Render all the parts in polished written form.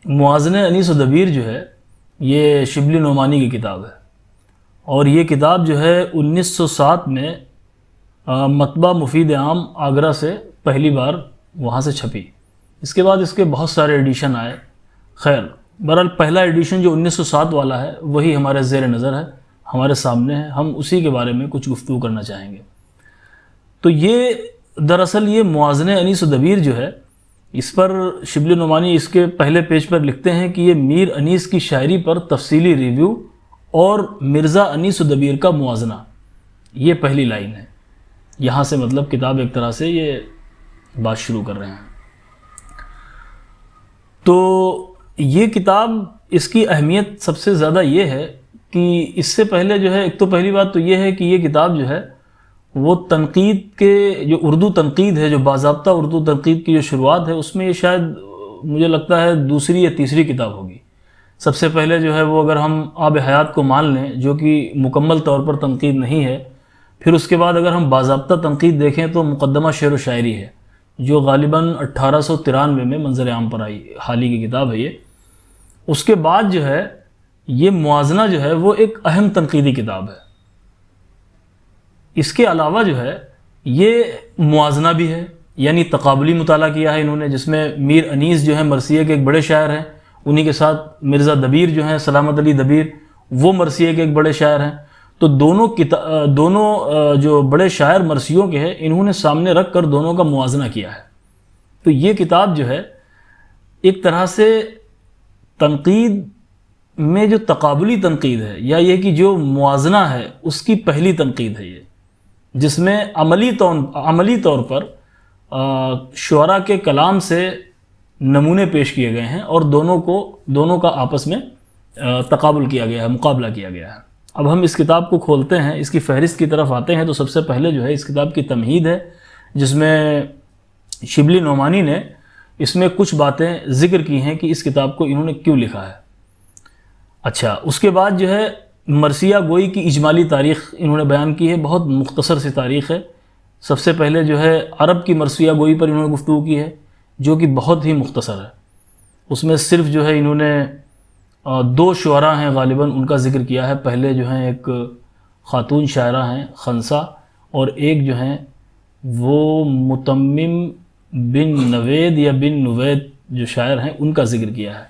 موازنہ انیس و دبیر جو ہے یہ شبلی نعمانی کی کتاب ہے، اور یہ کتاب جو ہے 1907 میں مطبع مفید عام آگرہ سے پہلی بار وہاں سے چھپی۔ اس کے بعد اس کے بہت سارے ایڈیشن آئے۔ خیر بہرحال پہلا ایڈیشن جو 1907 والا ہے وہی ہمارے زیر نظر ہے، ہمارے سامنے ہے، ہم اسی کے بارے میں کچھ گفتگو کرنا چاہیں گے۔ تو یہ دراصل یہ موازنہ انیس و دبیر جو ہے، اس پر شبلی نعمانی اس کے پہلے پیج پر لکھتے ہیں کہ یہ میر انیس کی شاعری پر تفصیلی ریویو اور مرزا انیس و دبیر کا موازنہ، یہ پہلی لائن ہے۔ یہاں سے مطلب کتاب ایک طرح سے یہ بات شروع کر رہے ہیں۔ تو یہ کتاب، اس کی اہمیت سب سے زیادہ یہ ہے کہ اس سے پہلے جو ہے، ایک تو پہلی بات تو یہ ہے کہ یہ کتاب جو ہے وہ تنقید کے، جو اردو تنقید ہے، جو باضابطہ اردو تنقید کی جو شروعات ہے، اس میں یہ شاید مجھے لگتا ہے دوسری یا تیسری کتاب ہوگی۔ سب سے پہلے جو ہے وہ اگر ہم آب حیات کو مان لیں جو کہ مکمل طور پر تنقید نہیں ہے، پھر اس کے بعد اگر ہم باضابطہ تنقید دیکھیں تو مقدمہ شعر و شاعری ہے، جو غالباً 1893 میں منظر عام پر آئی، حال ہی کی کتاب ہے یہ۔ اس کے بعد جو ہے یہ موازنہ جو ہے وہ ایک اہم تنقیدی کتاب ہے۔ اس کے علاوہ جو ہے یہ موازنہ بھی ہے، یعنی تقابلی مطالعہ کیا ہے انہوں نے، جس میں میر انیس جو ہیں مرثیے کے ایک بڑے شاعر ہیں، انہی کے ساتھ مرزا دبیر جو ہیں، سلامت علی دبیر، وہ مرثیے کے ایک بڑے شاعر ہیں۔ تو دونوں جو بڑے شاعر مرثیوں کے ہیں، انہوں نے سامنے رکھ کر دونوں کا موازنہ کیا ہے۔ تو یہ کتاب جو ہے ایک طرح سے تنقید میں جو تقابلی تنقید ہے، یا یہ کہ جو موازنہ ہے، اس کی پہلی تنقید ہے یہ، جس میں عملی طور پر شعراء کے کلام سے نمونے پیش کیے گئے ہیں، اور دونوں کا آپس میں تقابل کیا گیا ہے، مقابلہ کیا گیا ہے۔ اب ہم اس کتاب کو کھولتے ہیں، اس کی فہرست کی طرف آتے ہیں، تو سب سے پہلے جو ہے اس کتاب کی تمہید ہے، جس میں شبلی نعمانی نے اس میں کچھ باتیں ذکر کی ہیں کہ اس کتاب کو انہوں نے کیوں لکھا ہے۔ اچھا، اس کے بعد جو ہے مرثیہ گوئی کی اجمالی تاریخ انہوں نے بیان کی ہے، بہت مختصر سی تاریخ ہے۔ سب سے پہلے جو ہے عرب کی مرثیہ گوئی پر انہوں نے گفتگو کی ہے، جو کہ بہت ہی مختصر ہے۔ اس میں صرف جو ہے انہوں نے 2 شعراء ہیں غالباً، ان کا ذکر کیا ہے۔ پہلے جو ہیں ایک خاتون شاعرہ ہیں خنسا، اور ایک جو ہیں وہ متمم بن نوید یا بن نوید جو شاعر ہیں، ان کا ذکر کیا ہے،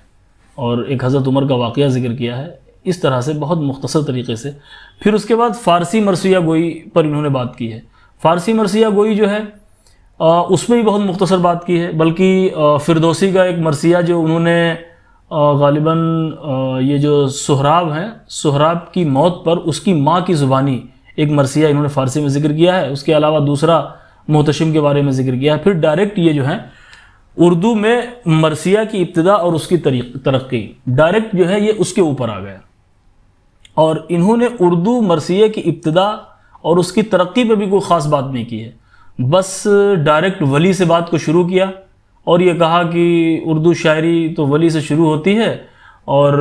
اور ایک حضرت عمر کا واقعہ ذکر کیا ہے، اس طرح سے بہت مختصر طریقے سے۔ پھر اس کے بعد فارسی مرثیہ گوئی پر انہوں نے بات کی ہے۔ فارسی مرثیہ گوئی جو ہے اس میں بھی بہت مختصر بات کی ہے، بلکہ فردوسی کا ایک مرثیہ جو انہوں نے غالباً یہ جو سہراب ہیں، سہراب کی موت پر اس کی ماں کی زبانی ایک مرثیہ انہوں نے فارسی میں ذکر کیا ہے۔ اس کے علاوہ دوسرا محتشم کے بارے میں ذکر کیا ہے۔ پھر ڈائریکٹ یہ جو ہیں اردو میں مرثیہ کی ابتدا اور اس کی ترقی، ڈائریکٹ جو ہے یہ اس کے اوپر آ گیا، اور انہوں نے اردو مرثیہ کی ابتدا اور اس کی ترقی پہ بھی کوئی خاص بات نہیں کی ہے، بس ڈائریکٹ ولی سے بات کو شروع کیا، اور یہ کہا کہ اردو شاعری تو ولی سے شروع ہوتی ہے، اور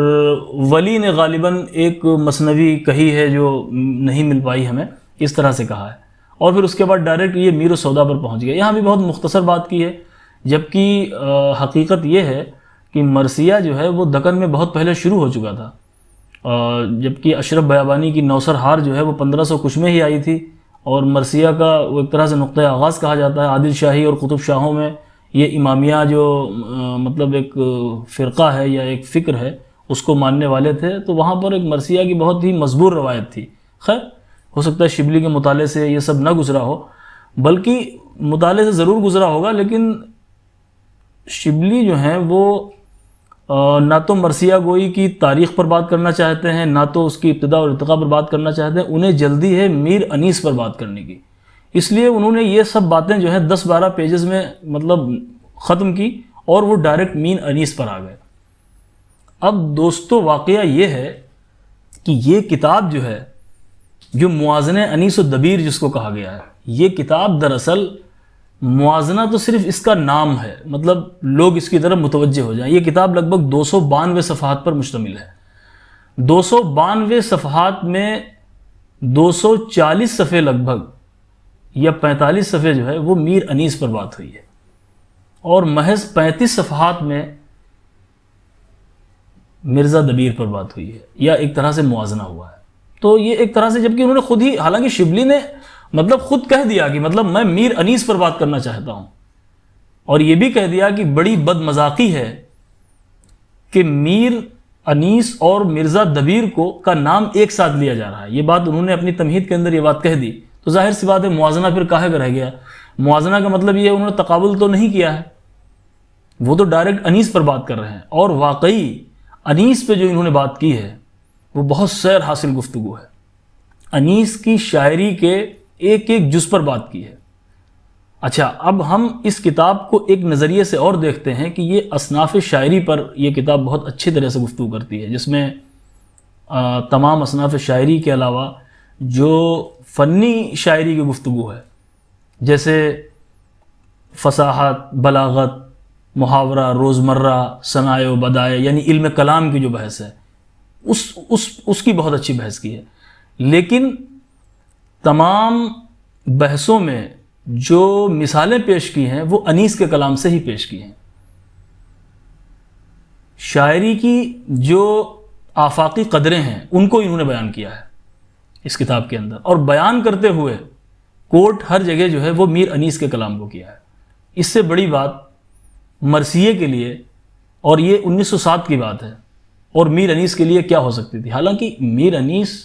ولی نے غالباً ایک مثنوی کہی ہے جو نہیں مل پائی ہمیں، اس طرح سے کہا ہے، اور پھر اس کے بعد ڈائریکٹ یہ میر و سودا پر پہنچ گیا۔ یہاں بھی بہت مختصر بات کی ہے، جبکہ حقیقت یہ ہے کہ مرثیہ جو ہے وہ دکن میں بہت پہلے شروع ہو چکا تھا، جبکہ اشرف بیابانی کی نوسر ہار جو ہے وہ 1500 کچھ میں ہی آئی تھی، اور مرثیہ کا وہ ایک طرح سے نقطۂ آغاز کہا جاتا ہے۔ عادل شاہی اور قطب شاہوں میں یہ امامیہ جو مطلب ایک فرقہ ہے یا ایک فکر ہے، اس کو ماننے والے تھے، تو وہاں پر ایک مرثیہ کی بہت ہی مضبوط روایت تھی۔ خیر ہو سکتا ہے شبلی کے مطالعے سے یہ سب نہ گزرا ہو، بلکہ مطالعے سے ضرور گزرا ہوگا، لیکن شبلی جو ہیں وہ نہ تو مرثیہ گوئی کی تاریخ پر بات کرنا چاہتے ہیں، نہ تو اس کی ابتدا اور ارتقاء پر بات کرنا چاہتے ہیں، انہیں جلدی ہے میر انیس پر بات کرنے کی، اس لیے انہوں نے یہ سب باتیں جو ہیں 10-12 پیجز میں مطلب ختم کی، اور وہ ڈائریکٹ میر انیس پر آ گئے۔ اب دوستو واقعہ یہ ہے کہ یہ کتاب جو ہے، جو موازنہ انیس و دبیر جس کو کہا گیا ہے، یہ کتاب دراصل موازنہ تو صرف اس کا نام ہے، مطلب لوگ اس کی طرف متوجہ ہو جائیں۔ یہ کتاب لگ بھگ 292 صفحات پر مشتمل ہے۔ 292 صفحات میں 240 صفحے لگ بھگ یا 45 صفحے جو ہے وہ میر انیس پر بات ہوئی ہے، اور محض 35 صفحات میں مرزا دبیر پر بات ہوئی ہے یا ایک طرح سے موازنہ ہوا ہے. تو یہ ایک طرح سے، جبکہ انہوں نے خود ہی، حالانکہ شبلی نے مطلب خود کہہ دیا کہ مطلب میں میر انیس پر بات کرنا چاہتا ہوں، اور یہ بھی کہہ دیا کہ بڑی بد مذاقی ہے کہ میر انیس اور مرزا دبیر کا نام ایک ساتھ لیا جا رہا ہے. یہ بات انہوں نے اپنی تمہید کے اندر یہ بات کہہ دی. تو ظاہر سی بات ہے موازنہ پھر کاہے کا رہ گیا. موازنہ کا مطلب یہ انہوں نے تقابل تو نہیں کیا ہے، وہ تو ڈائریکٹ انیس پر بات کر رہے ہیں. اور واقعی انیس پہ جو انہوں نے بات کی ہے وہ بہت سیر حاصل گفتگو ہے. انیس کی شاعری کے ایک ایک جز پر بات کی ہے. اچھا، اب ہم اس کتاب کو ایک نظریے سے اور دیکھتے ہیں کہ یہ اصناف شاعری پر یہ کتاب بہت اچھی طرح سے گفتگو کرتی ہے، جس میں تمام اصناف شاعری کے علاوہ جو فنی شاعری کی گفتگو ہے، جیسے فصاحت، بلاغت، محاورہ، روزمرہ، صنائع و بدائع، یعنی علم کلام کی جو بحث ہے، اس کی بہت اچھی بحث کی ہے. لیکن تمام بحثوں میں جو مثالیں پیش کی ہیں وہ انیس کے کلام سے ہی پیش کی ہیں. شاعری کی جو آفاقی قدریں ہیں ان کو انہوں نے بیان کیا ہے اس کتاب کے اندر، اور بیان کرتے ہوئے کوٹ ہر جگہ جو ہے وہ میر انیس کے کلام کو کیا ہے. اس سے بڑی بات مرثیے کے لیے، اور یہ 1907 کی بات ہے، اور میر انیس کے لیے کیا ہو سکتی تھی. حالانکہ میر انیس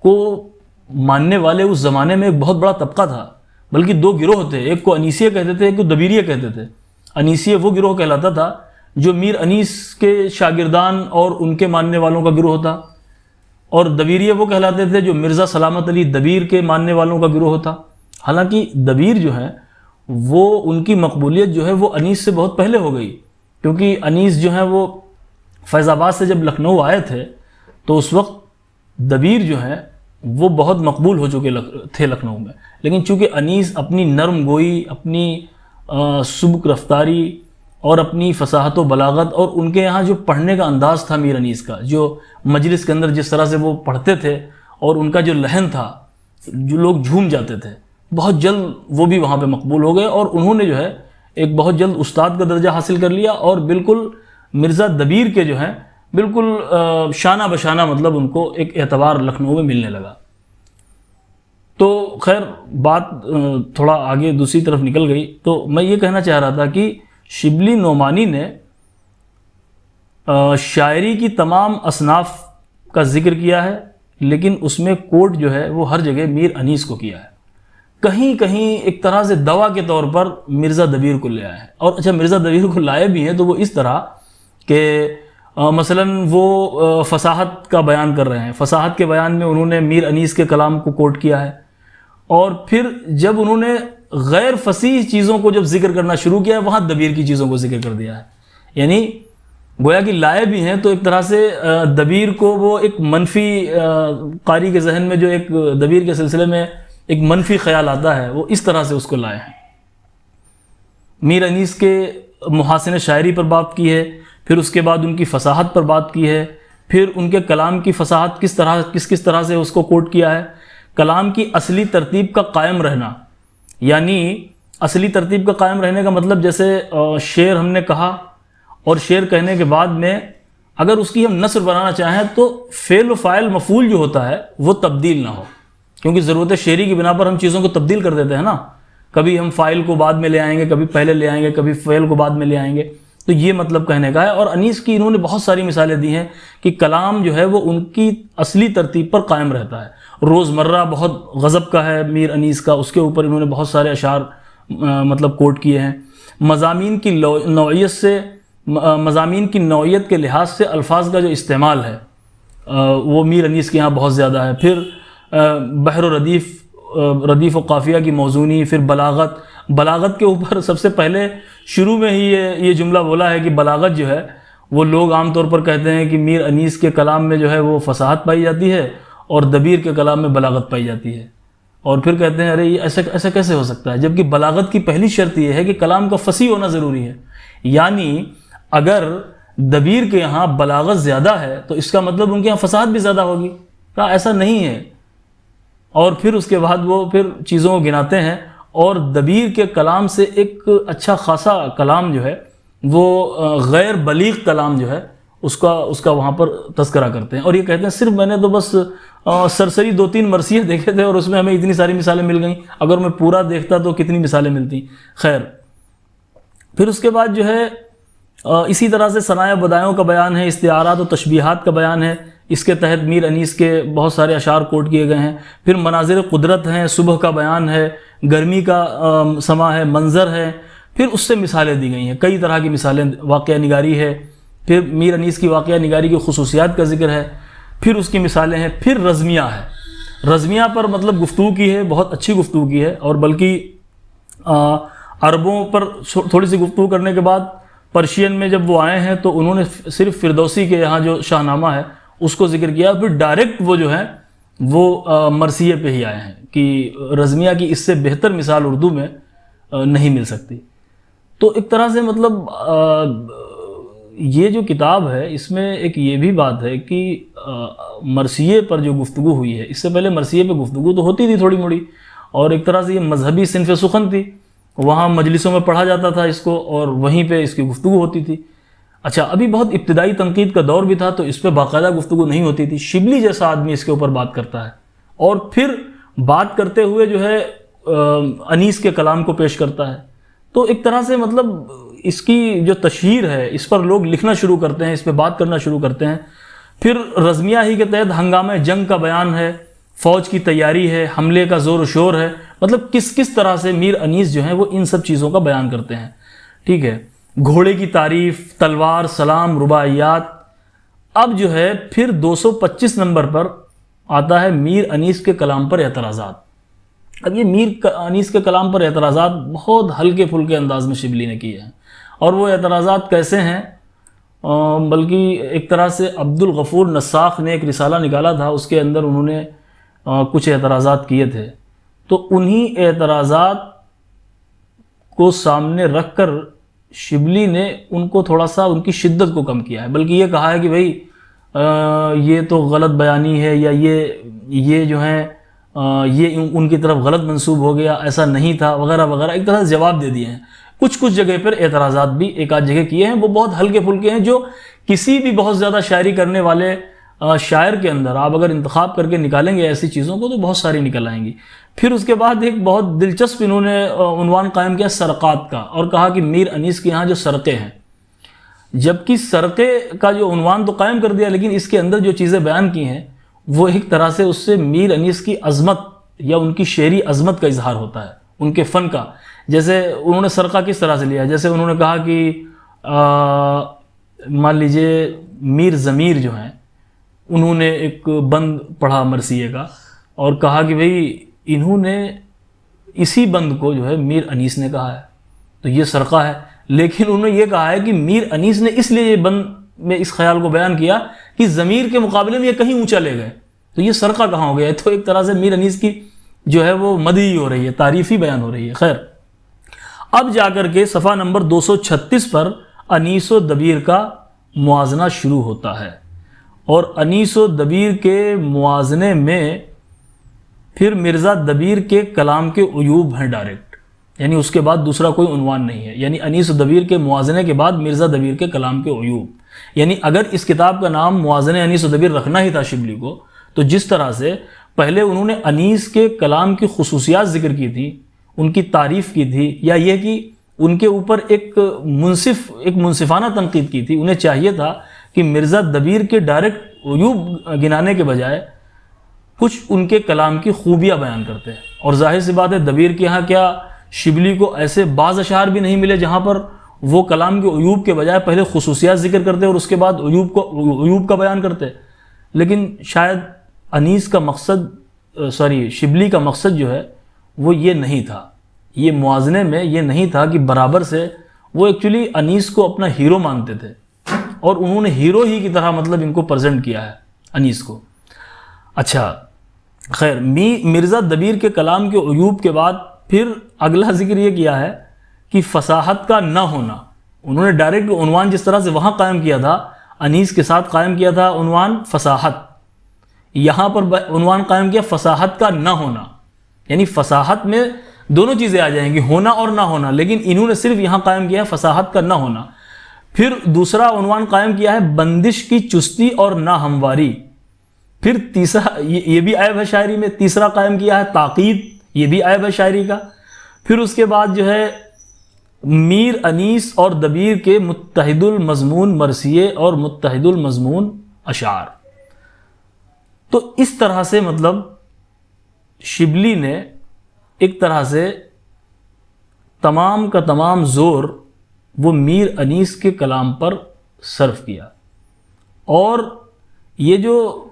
کو ماننے والے اس زمانے میں ایک بہت بڑا طبقہ تھا، بلکہ دو گروہ تھے، ایک کو انیسیہ کہتے تھے، ایک کو دبیریہ کہتے تھے. انیسیہ وہ گروہ کہلاتا تھا جو میر انیس کے شاگردان اور ان کے ماننے والوں کا گروہ تھا، اور دبیریہ وہ کہلاتے تھے جو مرزا سلامت علی دبیر کے ماننے والوں کا گروہ تھا. حالانکہ دبیر جو ہے وہ ان کی مقبولیت جو ہے وہ انیس سے بہت پہلے ہو گئی، کیونکہ انیس جو ہے وہ فیض آباد سے جب لکھنؤ آئے تھے تو اس وقت دبیر جو ہے وہ بہت مقبول ہو چکے تھے لکھنؤ میں. لیکن چونکہ انیس اپنی نرم گوئی، اپنی سبک رفتاری اور اپنی فصاحت و بلاغت، اور ان کے یہاں جو پڑھنے کا انداز تھا میر انیس کا، جو مجلس کے اندر جس طرح سے وہ پڑھتے تھے اور ان کا جو لحن تھا، جو لوگ جھوم جاتے تھے، بہت جلد وہ بھی وہاں پہ مقبول ہو گئے، اور انہوں نے جو ہے ایک بہت جلد استاد کا درجہ حاصل کر لیا، اور بالکل مرزا دبیر کے جو ہیں بالکل شانہ بشانہ مطلب ان کو ایک اعتبار لکھنؤ میں ملنے لگا. تو خیر بات تھوڑا آگے دوسری طرف نکل گئی. تو میں یہ کہنا چاہ رہا تھا کہ شبلی نعمانی نے شاعری کی تمام اصناف کا ذکر کیا ہے، لیکن اس میں کوٹ جو ہے وہ ہر جگہ میر انیس کو کیا ہے. کہیں کہیں ایک طرح سے دوا کے طور پر مرزا دبیر کو لے آئے ہیں. اور اچھا، مرزا دبیر کو لائے بھی ہیں تو وہ اس طرح کہ مثلا وہ فصاحت کا بیان کر رہے ہیں، فصاحت کے بیان میں انہوں نے میر انیس کے کلام کو کوٹ کیا ہے، اور پھر جب انہوں نے غیر فصیح چیزوں کو جب ذکر کرنا شروع کیا ہے وہاں دبیر کی چیزوں کو ذکر کر دیا ہے. یعنی گویا کہ لائے بھی ہیں تو ایک طرح سے دبیر کو وہ ایک منفی قاری کے ذہن میں جو ایک دبیر کے سلسلے میں ایک منفی خیال آتا ہے وہ اس طرح سے اس کو لائے ہیں. میر انیس کے محاسن شاعری پر بات کی ہے، پھر اس کے بعد ان کی فصاحت پر بات کی ہے، پھر ان کے کلام کی فصاحت کس طرح سے اس کو کوٹ کیا ہے. کلام کی اصلی ترتیب کا قائم رہنا، یعنی اصلی ترتیب کا قائم رہنے کا مطلب جیسے شعر ہم نے کہا، اور شعر کہنے کے بعد میں اگر اس کی ہم نثر بنانا چاہیں تو فعل و فاعل مفعول جو ہوتا ہے وہ تبدیل نہ ہو، کیونکہ ضرورت شعری کی بنا پر ہم چیزوں کو تبدیل کر دیتے ہیں نا، کبھی ہم فاعل کو بعد میں لے آئیں گے، کبھی پہلے لے آئیں گے، کبھی فعل کو بعد میں لے آئیں گے. تو یہ مطلب کہنے کا ہے. اور انیس کی انہوں نے بہت ساری مثالیں دی ہیں کہ کلام جو ہے وہ ان کی اصلی ترتیب پر قائم رہتا ہے. روزمرہ بہت غضب کا ہے میر انیس کا، اس کے اوپر انہوں نے بہت سارے اشعار مطلب کوٹ کیے ہیں. مضامین کی نوعیت کے لحاظ سے الفاظ کا جو استعمال ہے وہ میر انیس کے یہاں بہت زیادہ ہے. پھر بحر و ردیف و قافیہ کی موزونی، پھر بلاغت کے اوپر سب سے پہلے شروع میں ہی یہ جملہ بولا ہے کہ بلاغت جو ہے وہ لوگ عام طور پر کہتے ہیں کہ میر انیس کے کلام میں جو ہے وہ فصاحت پائی جاتی ہے اور دبیر کے کلام میں بلاغت پائی جاتی ہے، اور پھر کہتے ہیں ارے یہ ایسا کیسے ہو سکتا ہے، جبکہ بلاغت کی پہلی شرط یہ ہے کہ کلام کا فصیح ہونا ضروری ہے. یعنی اگر دبیر کے یہاں بلاغت زیادہ ہے تو اس کا مطلب ان کے یہاں فصاحت بھی زیادہ ہوگی. کہا ایسا نہیں ہے، اور پھر اس کے بعد وہ پھر چیزوں کو گناتے ہیں، اور دبیر کے کلام سے ایک اچھا خاصا کلام جو ہے وہ غیر بلیغ کلام جو ہے اس کا وہاں پر تذکرہ کرتے ہیں، اور یہ کہتے ہیں صرف میں نے تو بس سرسری 2-3 مرثیے دیکھے تھے اور اس میں ہمیں اتنی ساری مثالیں مل گئیں، اگر میں پورا دیکھتا تو کتنی مثالیں ملتی۔ خیر، پھر اس کے بعد جو ہے اسی طرح سے ثنایا بدایوں کا بیان ہے، استعارات و تشبیہات کا بیان ہے، اس کے تحت میر انیس کے بہت سارے اشعار کوٹ کیے گئے ہیں۔ پھر مناظر قدرت ہیں، صبح کا بیان ہے، گرمی کا سما ہے، منظر ہے، پھر اس سے مثالیں دی گئی ہیں، کئی طرح کی مثالیں، واقعہ نگاری ہے، پھر میر انیس کی واقعہ نگاری کی خصوصیات کا ذکر ہے، پھر اس کی مثالیں ہیں، پھر رزمیہ ہے، رزمیہ پر مطلب گفتگو کی ہے، بہت اچھی گفتگو کی ہے، اور بلکہ عربوں پر تھوڑی سی گفتگو کرنے کے بعد پرشین میں جب وہ آئے ہیں تو انہوں نے صرف فردوسی کے یہاں جو شاہ نامہ ہے اس کو ذکر کیا، پھر ڈائریکٹ وہ جو ہے وہ مرثیے پہ ہی آئے ہیں کہ رزمیہ کی اس سے بہتر مثال اردو میں نہیں مل سکتی۔ تو ایک طرح سے مطلب یہ جو کتاب ہے اس میں ایک یہ بھی بات ہے کہ مرثیے پر جو گفتگو ہوئی ہے، اس سے پہلے مرثیے پہ گفتگو تو ہوتی تھی تھوڑی موڑی، اور ایک طرح سے یہ مذہبی صنف سخن تھی، وہاں مجلسوں میں پڑھا جاتا تھا اس کو اور وہیں پہ اس کی گفتگو ہوتی تھی۔ اچھا، ابھی بہت ابتدائی تنقید کا دور بھی تھا تو اس پہ باقاعدہ گفتگو نہیں ہوتی تھی، شبلی جیسا آدمی اس کے اوپر بات کرتا ہے اور پھر بات کرتے ہوئے جو ہے انیس کے کلام کو پیش کرتا ہے، تو ایک طرح سے مطلب اس کی جو تشہیر ہے اس پر لوگ لکھنا شروع کرتے ہیں، اس پہ بات کرنا شروع کرتے ہیں۔ پھر رزمیہ ہی کے تحت ہنگامہ جنگ کا بیان ہے، فوج کی تیاری ہے، حملے کا زور و شور ہے، مطلب کس طرح سے میر انیس جو ہیں وہ ان سب چیزوں کا بیان کرتے ہیں، ٹھیک ہے۔ گھوڑے کی تعریف، تلوار، سلام، رباعیات۔ اب جو ہے پھر 225 نمبر پر آتا ہے میر انیس کے کلام پر اعتراضات۔ اب یہ میر انیس کے کلام پر اعتراضات بہت ہلکے پھلکے انداز میں شبلی نے کیے ہیں، اور وہ اعتراضات کیسے ہیں، بلکہ ایک طرح سے عبد الغفور نساخ نے ایک رسالہ نکالا تھا، اس کے اندر انہوں نے کچھ اعتراضات کیے تھے، تو انہی اعتراضات کو سامنے رکھ کر شبلی نے ان کو تھوڑا سا ان کی شدت کو کم کیا ہے، بلکہ یہ کہا ہے کہ بھائی یہ تو غلط بیانی ہے، یا یہ جو ہیں یہ ان کی طرف غلط منسوب ہو گیا، ایسا نہیں تھا، وغیرہ وغیرہ، ایک طرح سے جواب دے دیے ہیں۔ کچھ جگہ پر اعتراضات بھی ایک آدھ جگہ کیے ہیں، وہ بہت ہلکے پھلکے ہیں، جو کسی بھی بہت زیادہ شاعری کرنے والے شاعر کے اندر آپ اگر انتخاب کر کے نکالیں گے ایسی چیزوں کو تو بہت ساری نکل آئیں گی۔ پھر اس کے بعد ایک بہت دلچسپ انہوں نے عنوان قائم کیا سرقات کا، اور کہا کہ میر انیس کے ہاں جو سرقے ہیں، جبکہ سرقے کا جو عنوان تو قائم کر دیا، لیکن اس کے اندر جو چیزیں بیان کی ہیں وہ ایک طرح سے اس سے میر انیس کی عظمت یا ان کی شعری عظمت کا اظہار ہوتا ہے، ان کے فن کا۔ جیسے انہوں نے سرقہ کس طرح سے لیا، جیسے انہوں نے کہا کہ مان لیجئے میر ضمیر جو ہیں انہوں نے ایک بند پڑھا مرثیے کا اور کہا کہ بھئی انہوں نے اسی بند کو جو ہے میر انیس نے کہا ہے، تو یہ سرقہ ہے۔ لیکن انہوں نے یہ کہا ہے کہ میر انیس نے اس لیے یہ بند میں اس خیال کو بیان کیا کہ ضمیر کے مقابلے میں یہ کہیں اونچا لے گئے، تو یہ سرقہ کہاں ہو گیا ہے؟ تو ایک طرح سے میر انیس کی جو ہے وہ مدحی ہو رہی ہے، تعریفی بیان ہو رہی ہے۔ خیر، اب جا کر کے صفحہ نمبر 236 پر انیس و دبیر کا موازنہ شروع ہوتا ہے، اور انیس و دبیر کے موازنے میں پھر مرزا دبیر کے کلام کے عیوب ہیں ڈائریکٹ، یعنی اس کے بعد دوسرا کوئی عنوان نہیں ہے، یعنی انیس و دبیر کے موازنے کے بعد مرزا دبیر کے کلام کے عیوب۔ یعنی اگر اس کتاب کا نام موازنہ انیس و دبیر رکھنا ہی تھا شبلی کو، تو جس طرح سے پہلے انہوں نے انیس کے کلام کی خصوصیات ذکر کی تھی، ان کی تعریف کی تھی، یا یہ کہ ان کے اوپر ایک منصفانہ تنقید کی تھی، انہیں چاہیے تھا کہ مرزا دبیر کے ڈائریکٹ عیوب گنانے کے بجائے کچھ ان کے کلام کی خوبیاں بیان کرتے ہیں۔ اور ظاہر سی بات ہے دبیر کے ہاں کیا شبلی کو ایسے بعض اشعار بھی نہیں ملے جہاں پر وہ کلام کے عیوب کے بجائے پہلے خصوصیات ذکر کرتے اور اس کے بعد عیوب کا بیان کرتے۔ لیکن شاید انیس کا مقصد شبلی کا مقصد جو ہے وہ یہ نہیں تھا، یہ موازنے میں یہ نہیں تھا کہ برابر سے، وہ ایکچولی انیس کو اپنا ہیرو مانتے تھے اور انہوں نے ہیرو ہی کی طرح مطلب ان کو پریزنٹ کیا ہے انیس کو۔ اچھا خیر، مرزا دبیر کے کلام کے عیوب کے بعد پھر اگلا ذکر یہ کیا ہے کہ فصاحت کا نہ ہونا۔ انہوں نے ڈائریکٹ عنوان جس طرح سے وہاں قائم کیا تھا، انیس کے ساتھ قائم کیا تھا عنوان فصاحت، یہاں پر عنوان قائم کیا فصاحت کا نہ ہونا، یعنی فصاحت میں دونوں چیزیں آ جائیں گی، ہونا اور نہ ہونا، لیکن انہوں نے صرف یہاں قائم کیا ہے فصاحت کا نہ ہونا۔ پھر دوسرا عنوان قائم کیا ہے بندش کی چستی اور ناہمواری. پھر تیسرا یہ بھی عیب ہے شاعری میں. تیسرا قائم کیا ہے تاقید، یہ بھی عیب ہے شاعری کا. پھر اس کے بعد جو ہے میر انیس اور دبیر کے متحد المضمون مرثیے اور متحد المضمون اشعار. تو اس طرح سے مطلب شبلی نے ایک طرح سے تمام کا تمام زور وہ میر انیس کے کلام پر صرف کیا. اور یہ جو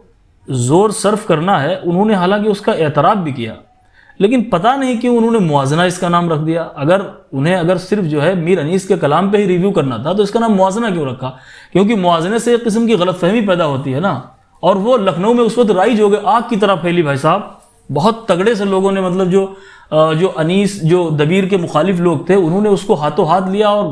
زور صرف کرنا ہے انہوں نے حالانکہ اس کا اعتراف بھی کیا، لیکن پتہ نہیں کیوں انہوں نے موازنہ اس کا نام رکھ دیا. اگر صرف جو ہے میر انیس کے کلام پہ ہی ریویو کرنا تھا تو اس کا نام موازنہ کیوں رکھا؟ کیونکہ موازنے سے ایک قسم کی غلط فہمی پیدا ہوتی ہے نا. اور وہ لکھنؤ میں اس وقت رائج ہو گئے، آگ کی طرح پھیلی بھائی صاحب. بہت تگڑے سے لوگوں نے مطلب جو انیس جو دبیر کے مخالف لوگ تھے انہوں نے اس کو ہاتھوں ہاتھ لیا اور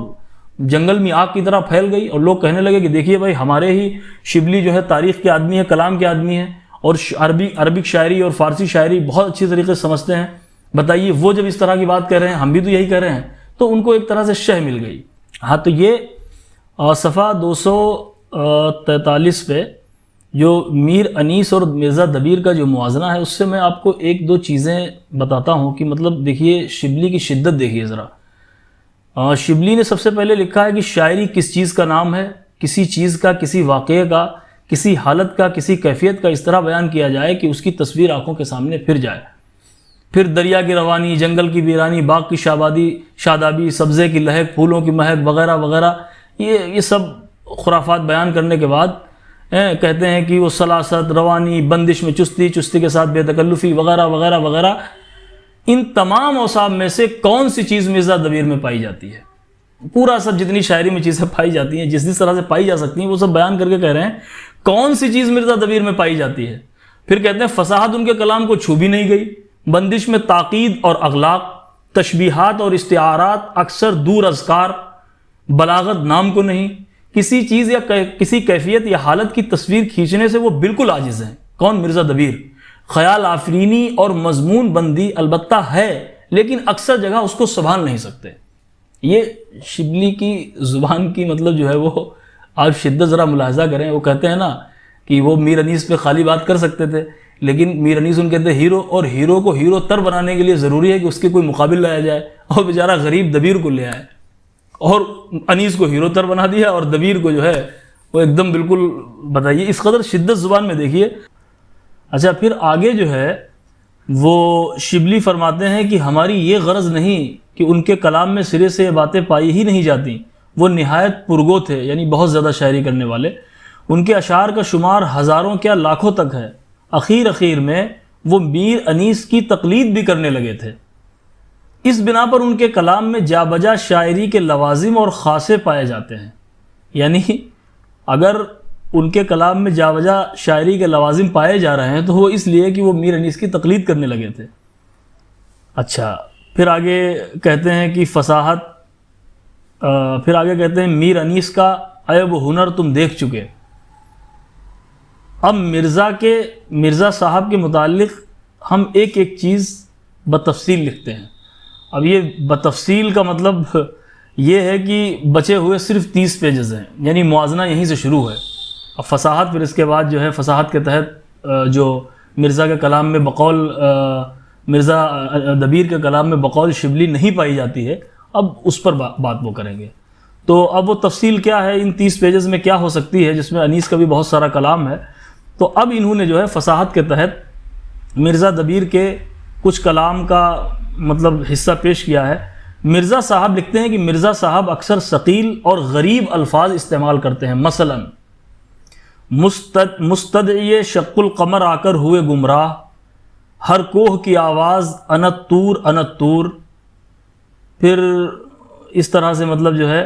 جنگل میں آگ کی طرح پھیل گئی. اور لوگ کہنے لگے کہ دیکھیے بھائی ہمارے ہی شبلی جو ہے تاریخ کے آدمی ہے، کلام کے آدمی ہے، اور عربک شاعری اور فارسی شاعری بہت اچھی طریقے سے سمجھتے ہیں. بتائیے وہ جب اس طرح کی بات کر رہے ہیں، ہم بھی تو یہی کر رہے ہیں. تو ان کو ایک طرح سے شہ مل گئی. ہاں تو یہ صفحہ 243 پہ جو میر انیس اور مرزا دبیر کا جو موازنہ ہے اس سے میں آپ کو ایک دو چیزیں بتاتا ہوں کہ مطلب دیکھیے شبلی کی شدت دیکھیے ذرا. شبلی نے سب سے پہلے لکھا ہے کہ شاعری کس چیز کا نام ہے؟ کسی چیز کا، کسی واقعے کا، کسی حالت کا، کسی کیفیت کا اس طرح بیان کیا جائے کہ اس کی تصویر آنکھوں کے سامنے پھر جائے. پھر دریا کی روانی، جنگل کی ویرانی، باغ کی شادابی، سبزے کی لہک، پھولوں کی مہک وغیرہ وغیرہ، یہ سب خرافات بیان کرنے کے بعد کہتے ہیں کہ وہ سلاست، روانی، بندش میں چستی کے ساتھ بے تکلفی وغیرہ وغیرہ وغیرہ. ان تمام اوصاف میں سے کون سی چیز مرزا دبیر میں پائی جاتی ہے؟ پورا سب جتنی شاعری میں چیزیں پائی جاتی ہیں جس طرح سے پائی جا سکتی ہیں وہ سب بیان کر کے کہہ رہے ہیں کون سی چیز مرزا دبیر میں پائی جاتی ہے. پھر کہتے ہیں فصاحت ان کے کلام کو چھو بھی نہیں گئی. بندش میں تاقید اور اغلاق، تشبیہات اور استعارات اکثر دور اذکار، بلاغت نام کو نہیں. کسی چیز یا کسی کیفیت یا حالت کی تصویر کھینچنے سے وہ بالکل عاجز ہیں. کون؟ مرزا دبیر. خیال آفرینی اور مضمون بندی البتہ ہے لیکن اکثر جگہ اس کو سنبھال نہیں سکتے. یہ شبلی کی زبان کی مطلب جو ہے وہ آپ شدت ذرا ملاحظہ کریں. وہ کہتے ہیں نا کہ وہ میر انیس پہ خالی بات کر سکتے تھے، لیکن میر انیس ان کہتے ہیں ہیرو، اور ہیرو کو ہیرو تر بنانے کے لیے ضروری ہے کہ اس کے کوئی مقابل لایا جائے. اور بیچارہ غریب دبیر کو لے آئے اور انیس کو ہیرو تر بنا دیا اور دبیر کو جو ہے وہ ایک دم بالکل. بتائیے اس قدر شدت زبان میں دیکھیے. اچھا پھر آگے جو ہے وہ شبلی فرماتے ہیں کہ ہماری یہ غرض نہیں کہ ان کے کلام میں سرے سے یہ باتیں پائی ہی نہیں جاتی. وہ نہایت پرگو تھے، یعنی بہت زیادہ شاعری کرنے والے. ان کے اشعار کا شمار ہزاروں کیا لاکھوں تک ہے. اخیر میں وہ میر انیس کی تقلید بھی کرنے لگے تھے. اس بنا پر ان کے کلام میں جا بجا شاعری کے لوازم اور خاصے پائے جاتے ہیں. یعنی اگر ان کے کلام میں جا بجا شاعری کے لوازم پائے جا رہے ہیں تو وہ اس لیے کہ وہ میر انیس کی تقلید کرنے لگے تھے. اچھا پھر آگے کہتے ہیں کہ فصاحت، پھر آگے کہتے ہیں میر انیس کا عیب و ہنر تم دیکھ چکے. اب مرزا صاحب کے متعلق ہم ایک ایک چیز بتفصیل لکھتے ہیں. اب یہ بتفصیل کا مطلب یہ ہے کہ بچے ہوئے صرف 30 پیجز ہیں، یعنی موازنہ یہیں سے شروع ہے. اب فصاحت پھر اس کے بعد جو ہے فصاحت کے تحت جو مرزا کے کلام میں بقول مرزا دبیر کے کلام میں بقول شبلی نہیں پائی جاتی ہے، اب اس پر بات وہ کریں گے. تو اب وہ تفصیل کیا ہے ان 30 پیجز میں کیا ہو سکتی ہے، جس میں انیس کا بھی بہت سارا کلام ہے. تو اب انہوں نے جو ہے فصاحت کے تحت مرزا دبیر کے کچھ کلام کا مطلب حصہ پیش کیا ہے. مرزا صاحب لکھتے ہیں کہ مرزا صاحب اکثر ثقیل اور غریب الفاظ استعمال کرتے ہیں. مثلا مستدعی شق القمر آ کر ہوئے گمراہ، ہر کوہ کی آواز انت طور انت طور. پھر اس طرح سے مطلب جو ہے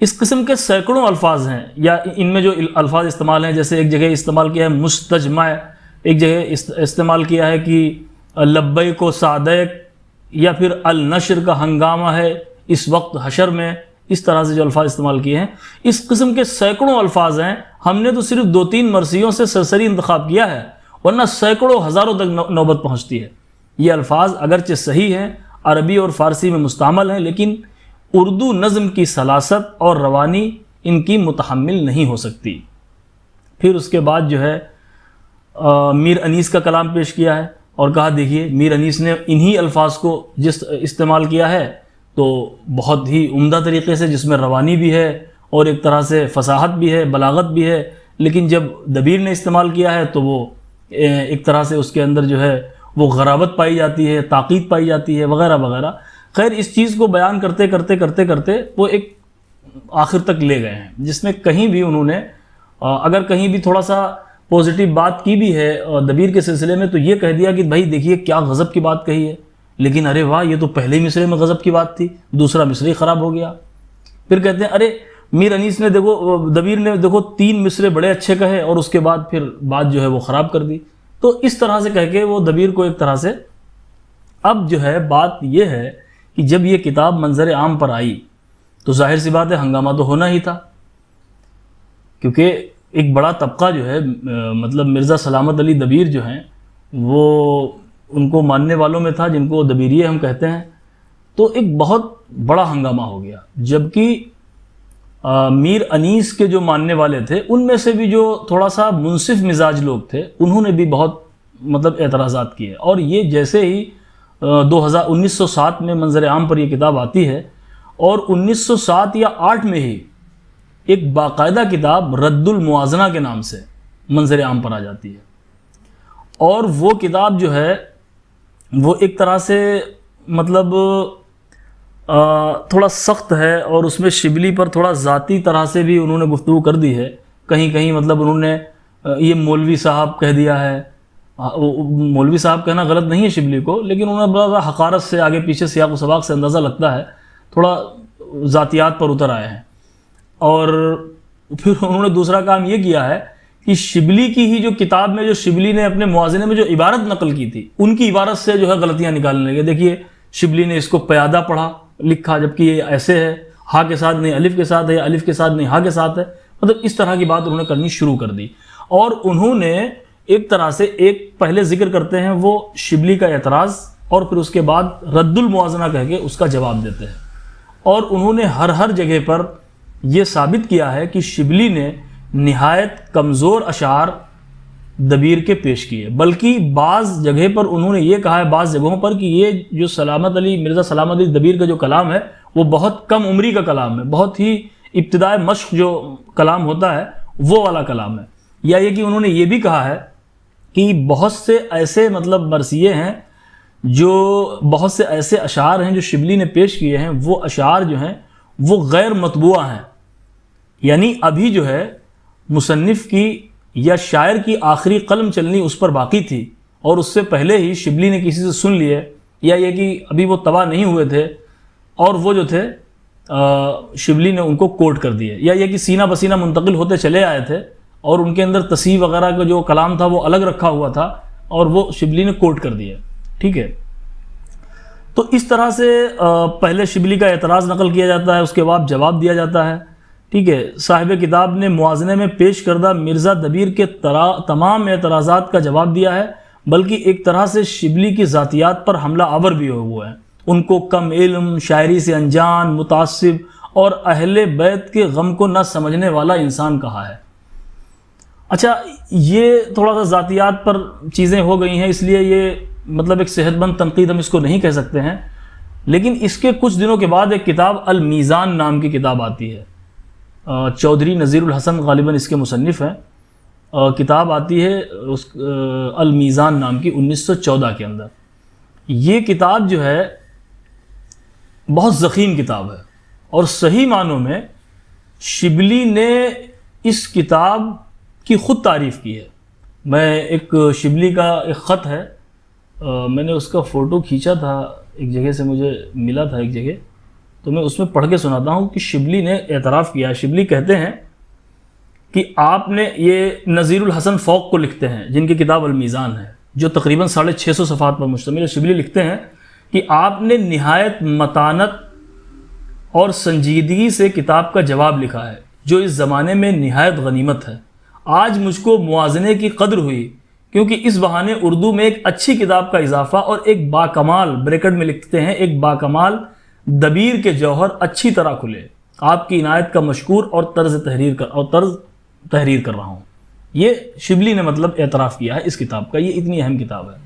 اس قسم کے سینکڑوں الفاظ ہیں، یا ان میں جو الفاظ استعمال ہیں جیسے ایک جگہ استعمال کیا ہے مستجمع، ایک جگہ استعمال کیا ہے کہ لبیک و صادق، یا پھر النشر کا ہنگامہ ہے اس وقت حشر میں. اس طرح سے جو الفاظ استعمال کیے ہیں اس قسم کے سینکڑوں الفاظ ہیں. ہم نے تو صرف 2-3 مرثیوں سے سرسری انتخاب کیا ہے، ورنہ سینکڑوں ہزاروں تک نوبت پہنچتی ہے. یہ الفاظ اگرچہ صحیح ہیں، عربی اور فارسی میں مستعمل ہیں، لیکن اردو نظم کی سلاست اور روانی ان کی متحمل نہیں ہو سکتی۔ پھر اس کے بعد جو ہے میر انیس کا کلام پیش کیا ہے اور کہا دیکھیے میر انیس نے انہی الفاظ کو جس استعمال کیا ہے تو بہت ہی عمدہ طریقے سے، جس میں روانی بھی ہے اور ایک طرح سے فصاحت بھی ہے، بلاغت بھی ہے، لیکن جب دبیر نے استعمال کیا ہے تو وہ ایک طرح سے اس کے اندر جو ہے وہ غرابت پائی جاتی ہے، تاکید پائی جاتی ہے وغیرہ وغیرہ۔ خیر اس چیز کو بیان کرتے کرتے کرتے کرتے وہ ایک آخر تک لے گئے ہیں، جس میں کہیں بھی انہوں نے اگر کہیں بھی تھوڑا سا پازیٹیو بات کی بھی ہے دبیر کے سلسلے میں تو یہ کہہ دیا کہ بھائی دیکھیے کیا غضب کی بات کہی ہے، لیکن ارے واہ یہ تو پہلے مصرے میں غضب کی بات تھی، دوسرا مصرے ہی خراب ہو گیا۔ پھر کہتے ہیں ارے میر انیس نے دیکھو، دبیر نے دیکھو 3 مصرے بڑے اچھے کہے اور اس کے بعد پھر بات جو ہے وہ خراب کر دی۔ تو اس طرح سے کہہ کے وہ دبیر کو ایک طرح سے، اب جو ہے بات یہ ہے کہ جب یہ کتاب منظر عام پر آئی تو ظاہر سی بات ہے ہنگامہ تو ہونا ہی تھا، کیونکہ ایک بڑا طبقہ جو ہے مطلب مرزا سلامت علی دبیر جو ہیں وہ ان کو ماننے والوں میں تھا، جن کو دبیریے ہم کہتے ہیں۔ تو ایک بہت بڑا ہنگامہ ہو گیا، جبکہ میر انیس کے جو ماننے والے تھے ان میں سے بھی جو تھوڑا سا منصف مزاج لوگ تھے انہوں نے بھی بہت مطلب اعتراضات کیے، اور یہ جیسے ہی 1907 میں منظر عام پر یہ کتاب آتی ہے اور 1907 یا 8 میں ہی ایک باقاعدہ کتاب رد الموازنہ کے نام سے منظر عام پر آ جاتی ہے، اور وہ کتاب جو ہے وہ ایک طرح سے مطلب تھوڑا سخت ہے، اور اس میں شبلی پر تھوڑا ذاتی طرح سے بھی انہوں نے گفتگو کر دی ہے، کہیں کہیں مطلب انہوں نے یہ مولوی صاحب کہہ دیا ہے۔ مولوی صاحب کہنا غلط نہیں ہے شبلی کو، لیکن انہوں نے بڑا حقارت سے آگے پیچھے سیاق و سباق سے اندازہ لگتا ہے تھوڑا ذاتیات پر اتر آئے ہیں۔ اور پھر انہوں نے دوسرا کام یہ کیا ہے کہ شبلی کی ہی جو کتاب میں جو شبلی نے اپنے موازنے میں جو عبارت نقل کی تھی ان کی عبارت سے جو ہے غلطیاں نکالنے لگے۔ دیکھیے شبلی نے اس کو پیادہ پڑھا لکھا، جبکہ یہ ایسے ہے، ہا کے ساتھ نہیں الف کے ساتھ ہے، یا الف کے ساتھ نہیں ہا کے ساتھ ہے، مطلب اس طرح کی بات انہوں نے کرنی شروع کر دی۔ اور انہوں نے ایک طرح سے ایک پہلے ذکر کرتے ہیں وہ شبلی کا اعتراض، اور پھر اس کے بعد رد الموازنہ کہہ کے اس کا جواب دیتے ہیں، اور انہوں نے ہر جگہ پر یہ ثابت کیا ہے کہ شبلی نے نہایت کمزور اشعار دبیر کے پیش کیے، بلکہ بعض جگہ پر انہوں نے یہ کہا ہے، بعض جگہوں پر کہ یہ جو مرزا سلامت علی دبیر کا جو کلام ہے وہ بہت کم عمری کا کلام ہے، بہت ہی ابتدائے مشق جو کلام ہوتا ہے وہ والا کلام ہے۔ یا یہ کہ انہوں نے یہ بھی کہا ہے کہ بہت سے ایسے مطلب مرثیے ہیں، جو بہت سے ایسے اشعار ہیں جو شبلی نے پیش کیے ہیں، وہ اشعار جو ہیں وہ غیر مطبوعہ ہیں، یعنی ابھی جو ہے مصنف کی یا شاعر کی آخری قلم چلنی اس پر باقی تھی، اور اس سے پہلے ہی شبلی نے کسی سے سن لیے، یا یہ کہ ابھی وہ طبع نہیں ہوئے تھے اور وہ جو تھے شبلی نے ان کو کوٹ کر دیے، یا یہ کہ سینہ بسینہ منتقل ہوتے چلے آئے تھے اور ان کے اندر تصحیح وغیرہ کا جو کلام تھا وہ الگ رکھا ہوا تھا اور وہ شبلی نے کوٹ کر دیا۔ ٹھیک ہے، تو اس طرح سے پہلے شبلی کا اعتراض نقل کیا جاتا ہے، اس کے بعد جواب دیا جاتا ہے۔ ٹھیک ہے، صاحب کتاب نے موازنے میں پیش کردہ مرزا دبیر کے تمام اعتراضات کا جواب دیا ہے، بلکہ ایک طرح سے شبلی کی ذاتیات پر حملہ آور بھی ہوئے ہیں، ان کو کم علم، شاعری سے انجان، متعصب اور اہل بیت کے غم کو نہ سمجھنے والا انسان کہا ہے۔ اچھا، یہ تھوڑا سا ذاتیات پر چیزیں ہو گئی ہیں، اس لیے یہ مطلب ایک صحت مند تنقید ہم اس کو نہیں کہہ سکتے ہیں، لیکن اس کے کچھ دنوں کے بعد ایک کتاب المیزان نام کی کتاب آتی ہے، چودھری نذیر الحسن غالباً اس کے مصنف ہیں، کتاب آتی ہے المیزان نام کی 1914 کے اندر۔ یہ کتاب جو ہے بہت ضخیم کتاب ہے، اور صحیح معنوں میں شبلی نے اس کتاب کی خود تعریف کی ہے۔ میں ایک شبلی کا ایک خط ہے، میں نے اس کا فوٹو کھینچا تھا، ایک جگہ سے مجھے ملا تھا ایک جگہ، تو میں اس میں پڑھ کے سناتا ہوں کہ شبلی نے اعتراف کیا ہے۔ شبلی کہتے ہیں کہ آپ نے، یہ نذیر الحسن فوق کو لکھتے ہیں جن کی کتاب المیزان ہے جو تقریباً 650 صفحات پر مشتمل ہے، شبلی لکھتے ہیں کہ آپ نے نہایت متانت اور سنجیدگی سے کتاب کا جواب لکھا ہے جو اس زمانے میں نہایت غنیمت ہے۔ آج مجھ کو موازنے کی قدر ہوئی کیونکہ اس بہانے اردو میں ایک اچھی کتاب کا اضافہ اور ایک باکمال، بریکٹ میں لکھتے ہیں، ایک باکمال دبیر کے جوہر اچھی طرح کھلے۔ آپ کی عنایت کا مشکور اور طرز تحریر کر رہا ہوں. یہ شبلی نے مطلب اعتراف کیا ہے اس کتاب کا. یہ اتنی اہم کتاب ہے،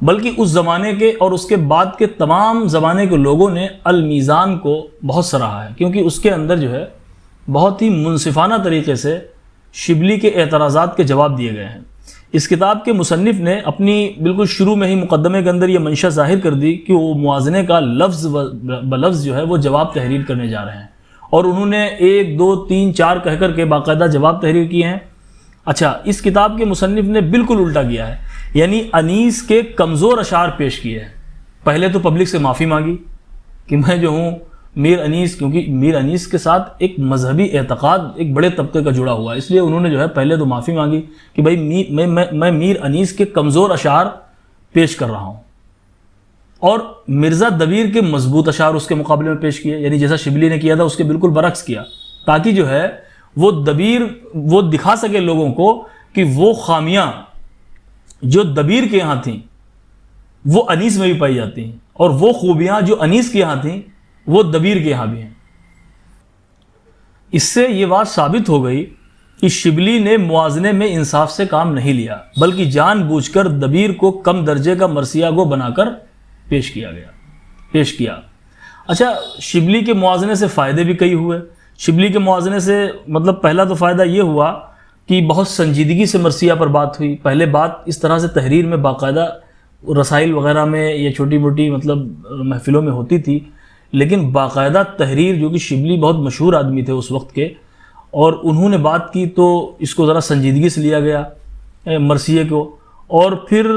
بلکہ اس زمانے کے اور اس کے بعد کے تمام زمانے کے لوگوں نے المیزان کو بہت سراہا ہے، کیونکہ اس کے اندر جو ہے بہت ہی منصفانہ طریقے سے شبلی کے اعتراضات کے جواب دیے گئے ہیں. اس کتاب کے مصنف نے اپنی بالکل شروع میں ہی مقدمے کے اندر یہ منشا ظاہر کر دی کہ وہ موازنے کا لفظ بلفظ جو ہے وہ جواب تحریر کرنے جا رہے ہیں، اور انہوں نے 1 2 3 4 کہہ کر کے باقاعدہ جواب تحریر کیے ہیں. اچھا، اس کتاب کے مصنف نے بالکل الٹا کیا ہے، یعنی انیس کے کمزور اشعار پیش کیے ہیں. پہلے تو پبلک سے معافی مانگی کہ میں جو ہوں میر انیس، کیونکہ میر انیس کے ساتھ ایک مذہبی اعتقاد ایک بڑے طبقے کا جڑا ہوا ہے، اس لیے انہوں نے جو ہے پہلے تو معافی مانگی کہ بھائی میں میر انیس کے کمزور اشعار پیش کر رہا ہوں، اور مرزا دبیر کے مضبوط اشعار اس کے مقابلے میں پیش کیے، یعنی جیسا شبلی نے کیا تھا اس کے بالکل برعکس کیا، تاکہ جو ہے وہ دبیر وہ دکھا سکے لوگوں کو کہ وہ خامیاں جو دبیر کے یہاں تھیں وہ انیس میں بھی پائی جاتی ہیں، اور وہ خوبیاں جو انیس کے یہاں تھیں وہ دبیر کے یہاں بھی ہیں. اس سے یہ بات ثابت ہو گئی کہ شبلی نے موازنے میں انصاف سے کام نہیں لیا، بلکہ جان بوجھ کر دبیر کو کم درجے کا مرثیہ گو بنا کر پیش کیا. اچھا، شبلی کے موازنے سے فائدے بھی کئی ہوئے. شبلی کے موازنے سے مطلب پہلا تو فائدہ یہ ہوا کہ بہت سنجیدگی سے مرثیہ پر بات ہوئی. پہلے بات اس طرح سے تحریر میں باقاعدہ رسائل وغیرہ میں یا چھوٹی موٹی مطلب محفلوں میں ہوتی تھی، لیکن باقاعدہ تحریر، جو کہ شبلی بہت مشہور آدمی تھے اس وقت کے، اور انہوں نے بات کی تو اس کو ذرا سنجیدگی سے لیا گیا مرثیے کو، اور پھر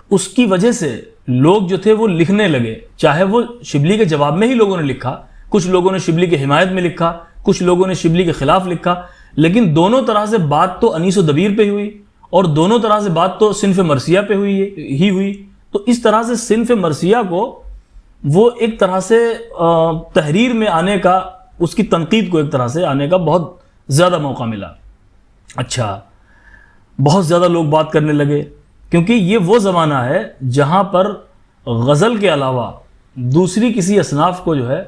اس کی وجہ سے لوگ جو تھے وہ لکھنے لگے. چاہے وہ شبلی کے جواب میں ہی لوگوں نے لکھا، کچھ لوگوں نے شبلی کی حمایت میں لکھا، کچھ لوگوں نے شبلی کے خلاف لکھا، لیکن دونوں طرح سے بات تو انیس و دبیر پہ ہوئی، اور دونوں طرح سے بات تو صنف مرثیہ پہ ہوئی. تو اس طرح سے صنف مرثیہ کو وہ ایک طرح سے تحریر میں آنے کا، اس کی تنقید کو ایک طرح سے آنے کا بہت زیادہ موقع ملا. اچھا، بہت زیادہ لوگ بات کرنے لگے، کیونکہ یہ وہ زمانہ ہے جہاں پر غزل کے علاوہ دوسری کسی اصناف کو جو ہے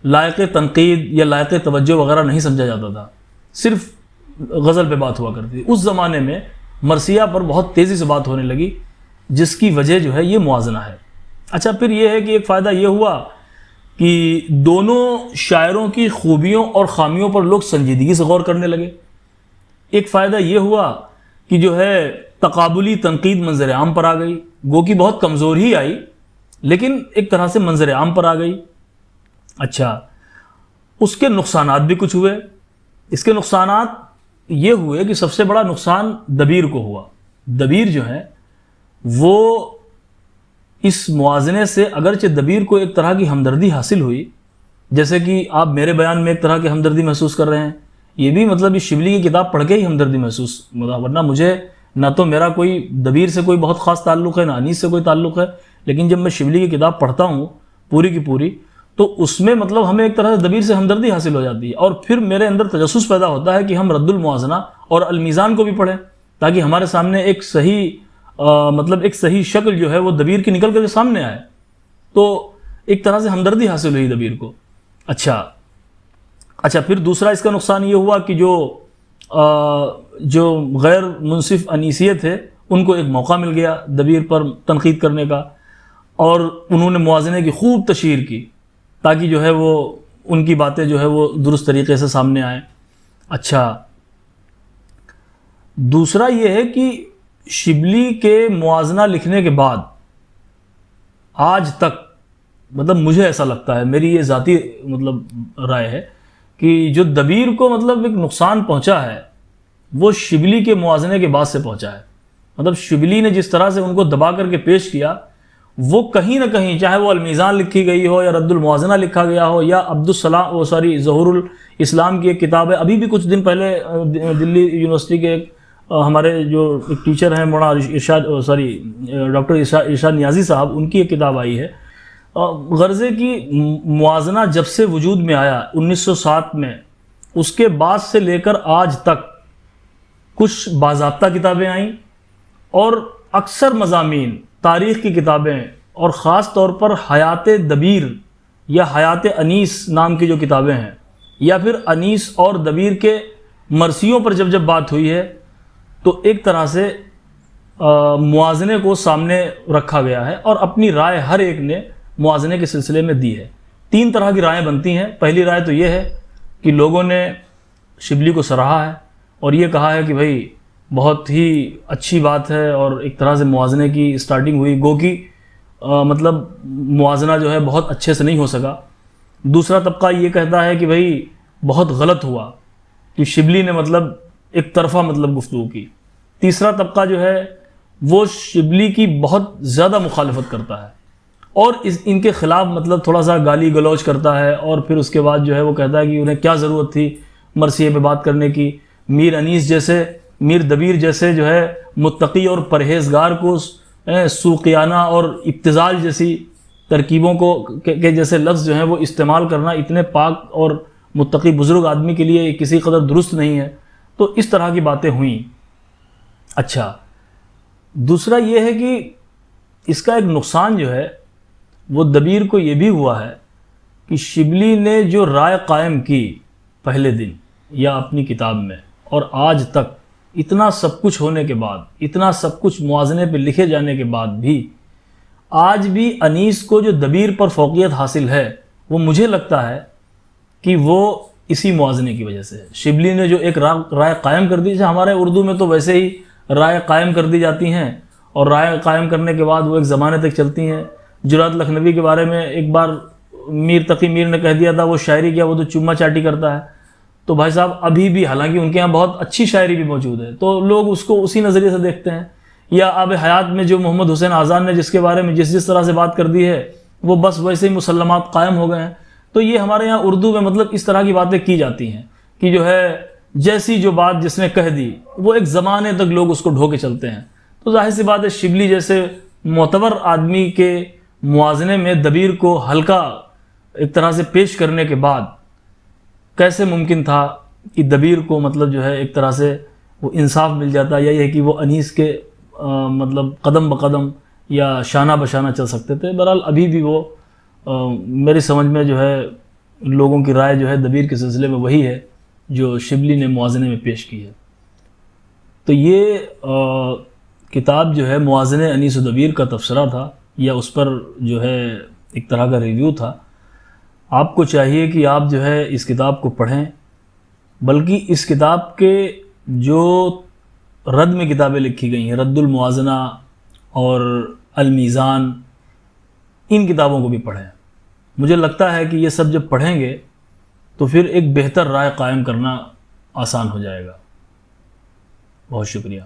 لائق تنقید یا لائق توجہ وغیرہ نہیں سمجھا جاتا تھا، صرف غزل پہ بات ہوا کرتی تھی. اس زمانے میں مرثیہ پر بہت تیزی سے بات ہونے لگی، جس کی وجہ جو ہے یہ موازنہ ہے. اچھا، پھر یہ ہے کہ ایک فائدہ یہ ہوا کہ دونوں شاعروں کی خوبیوں اور خامیوں پر لوگ سنجیدگی سے غور کرنے لگے. ایک فائدہ یہ ہوا کہ جو ہے تقابلی تنقید منظر عام پر آ گئی، گو کہ بہت کمزور ہی آئی لیکن ایک طرح سے منظر عام پر آ گئی. اچھا، اس کے نقصانات بھی کچھ ہوئے. اس کے نقصانات یہ ہوئے کہ سب سے بڑا نقصان دبیر کو ہوا. دبیر جو ہے وہ اس موازنے سے، اگرچہ دبیر کو ایک طرح کی ہمدردی حاصل ہوئی، جیسے کہ آپ میرے بیان میں ایک طرح کی ہمدردی محسوس کر رہے ہیں، یہ بھی مطلب اس شبلی کی کتاب پڑھ کے ہی ہمدردی محسوس، ورنہ مجھے نہ تو میرا کوئی دبیر سے کوئی بہت خاص تعلق ہے، نہ انیس سے کوئی تعلق ہے، لیکن جب میں شبلی کی کتاب پڑھتا ہوں پوری کی پوری، تو اس میں مطلب ہمیں ایک طرح سے دبیر سے ہمدردی حاصل ہو جاتی ہے، اور پھر میرے اندر تجسس پیدا ہوتا ہے کہ ہم رد الموازنہ اور المیزان کو بھی پڑھیں، تاکہ ہمارے سامنے ایک صحیح ایک صحیح شکل جو ہے وہ دبیر کی نکل کر کے سامنے آئے. تو ایک طرح سے ہمدردی حاصل ہوئی دبیر کو. اچھا، پھر دوسرا اس کا نقصان یہ ہوا کہ جو غیر منصف انیسیے تھے ان کو ایک موقع مل گیا دبیر پر تنقید کرنے کا، اور انہوں نے موازنے کی خوب تشہیر کی تاکہ جو ہے وہ ان کی باتیں جو ہے وہ درست طریقے سے سامنے آئیں. اچھا، دوسرا یہ ہے کہ شبلی کے موازنہ لکھنے کے بعد آج تک مطلب مجھے ایسا لگتا ہے، میری یہ ذاتی رائے ہے کہ جو دبیر کو ایک نقصان پہنچا ہے وہ شبلی کے موازنے کے بعد سے پہنچا ہے. شبلی نے جس طرح سے ان کو دبا کر کے پیش کیا، وہ کہیں نہ کہیں، چاہے وہ المیزان لکھی گئی ہو یا رد الموازنہ لکھا گیا ہو یا ظہور الاسلام کی ایک کتاب ہے. ابھی بھی کچھ دن پہلے دلی یونیورسٹی کے ہمارے جو ایک ٹیچر ہیں ڈاکٹر ارشاد نیازی صاحب، ان کی ایک کتاب آئی ہے غرضے کی موازنہ جب سے وجود میں آیا 1907 میں، اس کے بعد سے لے کر آج تک کچھ باضابطہ کتابیں آئیں، اور اکثر مضامین تاریخ کی کتابیں اور خاص طور پر حیات دبیر یا حیات انیس نام کی جو کتابیں ہیں، یا پھر انیس اور دبیر کے مرثیوں پر جب بات ہوئی ہے تو ایک طرح سے موازنے کو سامنے رکھا گیا ہے اور اپنی رائے ہر ایک نے موازنے کے سلسلے میں دی ہے۔ 3 طرح کی رائیں بنتی ہیں۔ پہلی رائے تو یہ ہے کہ لوگوں نے شبلی کو سراہا ہے اور یہ کہا ہے کہ بھائی بہت ہی اچھی بات ہے، اور ایک طرح سے موازنے کی سٹارٹنگ ہوئی، گو کہ مطلب موازنہ جو ہے بہت اچھے سے نہیں ہو سکا۔ دوسرا طبقہ یہ کہتا ہے کہ بھائی بہت غلط ہوا کہ شبلی نے مطلب ایک طرفہ مطلب گفتگو کی۔ تیسرا طبقہ جو ہے وہ شبلی کی بہت زیادہ مخالفت کرتا ہے اور ان کے خلاف مطلب تھوڑا سا گالی گلوچ کرتا ہے، اور پھر اس کے بعد جو ہے وہ کہتا ہے کہ انہیں کیا ضرورت تھی مرثیے پہ بات کرنے کی۔ میر انیس جیسے، میر دبیر جیسے جو ہے متقی اور پرہیزگار کو سوقیانہ اور ابتذال جیسی ترکیبوں کو کے جیسے لفظ جو ہیں وہ استعمال کرنا اتنے پاک اور متقی بزرگ آدمی کے لیے کسی قدر درست نہیں ہے۔ تو اس طرح کی باتیں ہوئیں۔ اچھا، دوسرا یہ ہے کہ اس کا ایک نقصان جو ہے وہ دبیر کو یہ بھی ہوا ہے کہ شبلی نے جو رائے قائم کی پہلے دن یا اپنی کتاب میں، اور آج تک اتنا سب کچھ ہونے کے بعد، اتنا سب کچھ موازنے پہ لکھے جانے کے بعد بھی آج بھی انیس کو جو دبیر پر فوقیت حاصل ہے وہ مجھے لگتا ہے کہ وہ اسی موازنے کی وجہ سے ہے۔ شبلی نے جو ایک رائے قائم کر دی، ہمارے اردو میں تو ویسے ہی رائے قائم کر دی جاتی ہیں اور رائے قائم کرنے کے بعد وہ ایک زمانے تک چلتی ہیں۔ جرات لکھنوی کے بارے میں ایک بار میر تقی میر نے کہہ دیا تھا وہ شاعری کیا، وہ تو چما چاٹی کرتا ہے۔ تو بھائی صاحب ابھی بھی حالانکہ ان کے یہاں بہت اچھی شاعری بھی موجود ہے تو لوگ اس کو اسی نظریے سے دیکھتے ہیں۔ یا آب حیات میں جو محمد حسین آذان نے جس کے بارے میں جس طرح سے بات کر دی ہے وہ بس ویسے ہی مسلمات قائم ہو گئے ہیں۔ تو یہ ہمارے یہاں اردو میں مطلب اس طرح کی باتیں کی جاتی ہیں کہ جو ہے جیسی جو بات جس نے کہہ دی وہ ایک زمانے تک لوگ اس کو ڈھو کے چلتے ہیں۔ تو ظاہر سی بات ہے شبلی جیسے معتبر آدمی کے موازنے میں دبیر کو ہلکا ایک طرح سے پیش کرنے کے بعد کیسے ممکن تھا کہ دبیر کو مطلب جو ہے ایک طرح سے وہ انصاف مل جاتا، یا یہ کہ وہ انیس کے مطلب قدم بقدم یا شانہ بشانہ چل سکتے تھے۔ بہرحال ابھی بھی وہ میری سمجھ میں جو ہے لوگوں کی رائے جو ہے دبیر کے سلسلے میں وہی ہے جو شبلی نے موازنے میں پیش کی ہے۔ تو یہ کتاب جو ہے موازنے انیس و دبیر کا تبصرہ تھا، یا اس پر جو ہے ایک طرح کا ریویو تھا۔ آپ کو چاہیے کہ آپ جو ہے اس کتاب کو پڑھیں، بلکہ اس کتاب کے جو رد میں کتابیں لکھی گئی ہیں، رد الموازنہ اور المیزان، ان کتابوں کو بھی پڑھیں۔ مجھے لگتا ہے کہ یہ سب جب پڑھیں گے تو پھر ایک بہتر رائے قائم کرنا آسان ہو جائے گا۔ بہت شکریہ۔